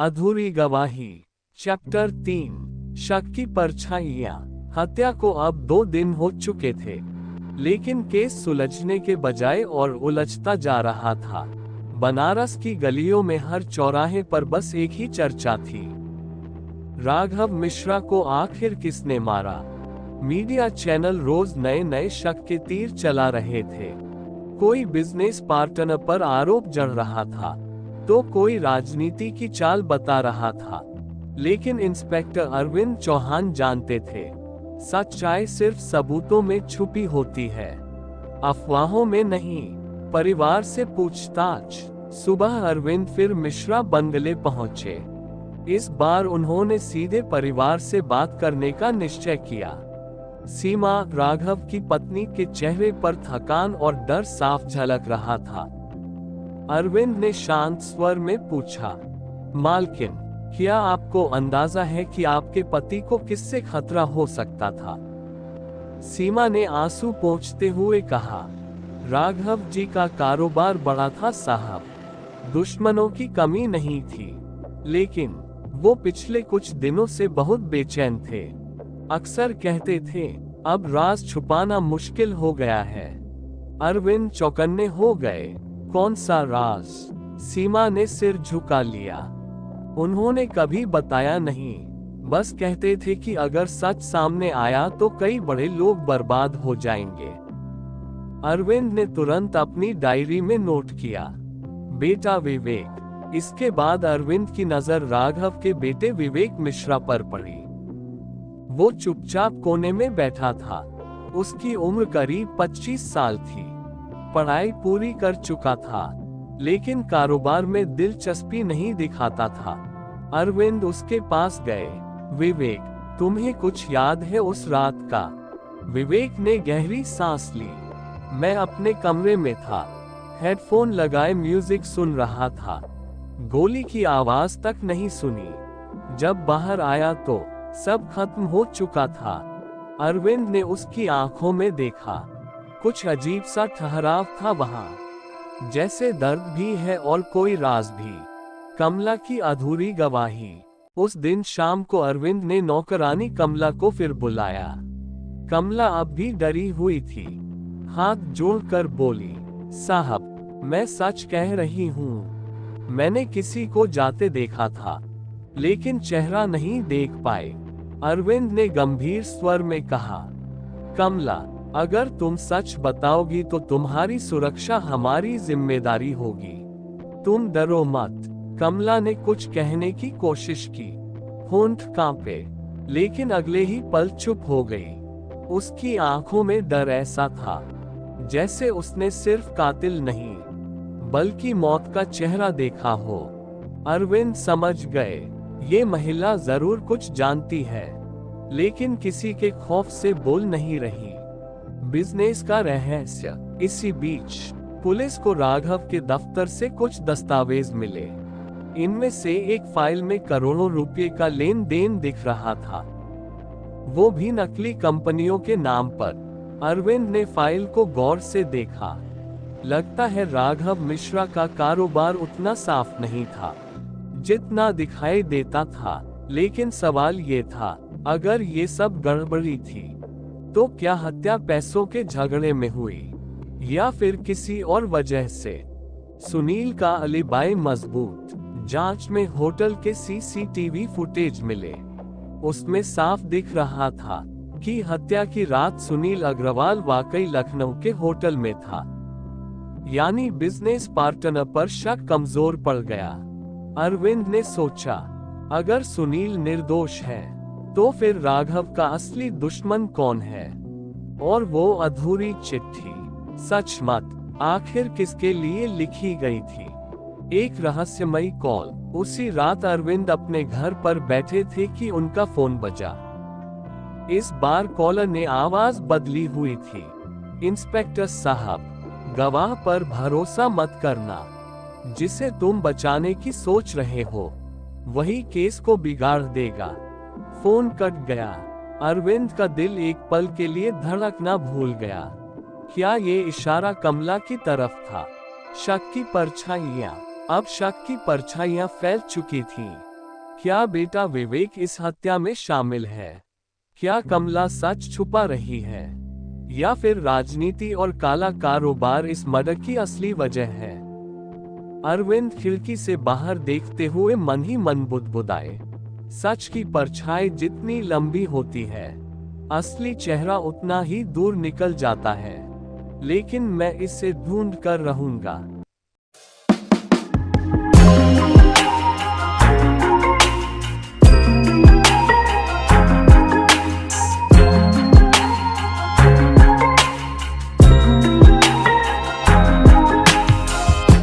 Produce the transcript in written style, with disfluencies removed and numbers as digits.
अधूरी गवाही। चैप्टर 3। शक की परछाइयां। हत्या को अब 2 दिन हो चुके थे, लेकिन केस सुलझने के बजाय और उलझता जा रहा था। बनारस की गलियों में हर चौराहे पर बस एक ही चर्चा थी, राघव मिश्रा को आखिर किसने मारा। मीडिया चैनल रोज नए नए शक के तीर चला रहे थे। कोई बिजनेस पार्टनर पर आरोप जड़ रहा था, तो कोई राजनीति की चाल बता रहा था। लेकिन इंस्पेक्टर अरविंद चौहान जानते थे, सच्चाई सिर्फ सबूतों में छुपी होती है, अफवाहों में नहीं। परिवार से पूछताछ। सुबह अरविंद फिर मिश्रा बंगले पहुंचे। इस बार उन्होंने सीधे परिवार से बात करने का निश्चय किया। सीमा, राघव की पत्नी, के चेहरे पर थकान और डर साफ झलक रहा था। अरविंद ने शांत स्वर में पूछा, मालकिन, क्या आपको अंदाजा है कि आपके पति को किससे खतरा हो सकता था? सीमा ने आंसू पोंछते हुए कहा, राघव जी का कारोबार बड़ा था साहब, दुश्मनों की कमी नहीं थी, लेकिन वो पिछले कुछ दिनों से बहुत बेचैन थे। अक्सर कहते थे, अब राज छुपाना मुश्किल हो गया है। अरविंद चौकन्ने हो गए। कौन सा राज? सीमा ने सिर झुका लिया। उन्होंने कभी बताया नहीं, बस कहते थे कि अगर सच सामने आया तो कई बड़े लोग बर्बाद हो जाएंगे। अरविंद ने तुरंत अपनी डायरी में नोट किया, बेटा विवेक। इसके बाद अरविंद की नजर राघव के बेटे विवेक मिश्रा पर पड़ी। वो चुपचाप कोने में बैठा था। उसकी उम्र करीब 25 साल थी। पढ़ाई पूरी कर चुका था, लेकिन कारोबार में दिलचस्पी नहीं दिखाता था। अरविंद उसके पास गए। विवेक, तुम्हें कुछ याद है उस रात का? विवेक ने गहरी सांस ली। मैं अपने कमरे में था, हेडफोन लगाए म्यूजिक सुन रहा था। गोली की आवाज तक नहीं सुनी। जब बाहर आया तो सब खत्म हो चुका था। अरविंद ने उसकी आंखों में देखा। कुछ अजीब सा ठहराव था वहां, जैसे दर्द भी है और कोई राज भी। कमला की अधूरी गवाही। उस दिन शाम को अरविंद ने नौकरानी कमला को फिर बुलाया। कमला अब भी डरी हुई थी। हाथ जोड़कर बोली, साहब, मैं सच कह रही हूँ। मैंने किसी को जाते देखा था, लेकिन चेहरा नहीं देख पाए। अरविंद ने गंभीर स्वर में कहा, कमला, अगर तुम सच बताओगी तो तुम्हारी सुरक्षा हमारी जिम्मेदारी होगी। तुम डरो मत। कमला ने कुछ कहने की कोशिश की, होंठ कांपे, लेकिन अगले ही पल चुप हो गई। उसकी आंखों में डर ऐसा था जैसे उसने सिर्फ कातिल नहीं, बल्कि मौत का चेहरा देखा हो। अरविंद समझ गए, ये महिला जरूर कुछ जानती है, लेकिन किसी के खौफ से बोल नहीं रही। बिजनेस का रहस्य। इसी बीच पुलिस को राघव के दफ्तर से कुछ दस्तावेज मिले। इनमें से एक फाइल में करोड़ों रुपए का लेन देन दिख रहा था, वो भी नकली कंपनियों के नाम पर। अरविंद ने फाइल को गौर से देखा। लगता है राघव मिश्रा का कारोबार उतना साफ नहीं था जितना दिखाई देता था। लेकिन सवाल ये था, अगर ये सब गड़बड़ी थी, तो क्या हत्या पैसों के झगड़े में हुई, या फिर किसी और वजह से? सुनील का अलिबाई मजबूत। जांच में होटल के सीसीटीवी फुटेज मिले। उसमें साफ दिख रहा था कि हत्या की रात सुनील अग्रवाल वाकई लखनऊ के होटल में था। यानी बिजनेस पार्टनर पर शक कमजोर पड़ गया। अरविंद ने सोचा, अगर सुनील निर्दोष है, तो फिर राघव का असली दुश्मन कौन है? और वो अधूरी चिट्ठी, सच मत, आखिर किसके लिए लिखी गई थी? एक रहस्यमयी कॉल। उसी रात अरविंद अपने घर पर बैठे थे कि उनका फोन बजा। इस बार कॉलर ने आवाज बदली हुई थी। इंस्पेक्टर साहब, गवाह पर भरोसा मत करना। जिसे तुम बचाने की सोच रहे हो, वही केस को बिगाड़ देगा। फोन कट गया। अरविंद का दिल एक पल के लिए धड़कना भूल गया। क्या ये इशारा कमला की तरफ था? शक की परछाइयां। अब शक की परछाइयां फैल चुकी थीं। क्या बेटा विवेक इस हत्या में शामिल है? क्या कमला सच छुपा रही है, या फिर राजनीति और काला कारोबार इस मर्डर की असली वजह है? अरविंद खिड़की से बाहर देखते हुए मन ही मन बुदबुदाए। सच की परछाई जितनी लंबी होती है, असली चेहरा उतना ही दूर निकल जाता है। लेकिन मैं इसे ढूंढ कर रहूंगा।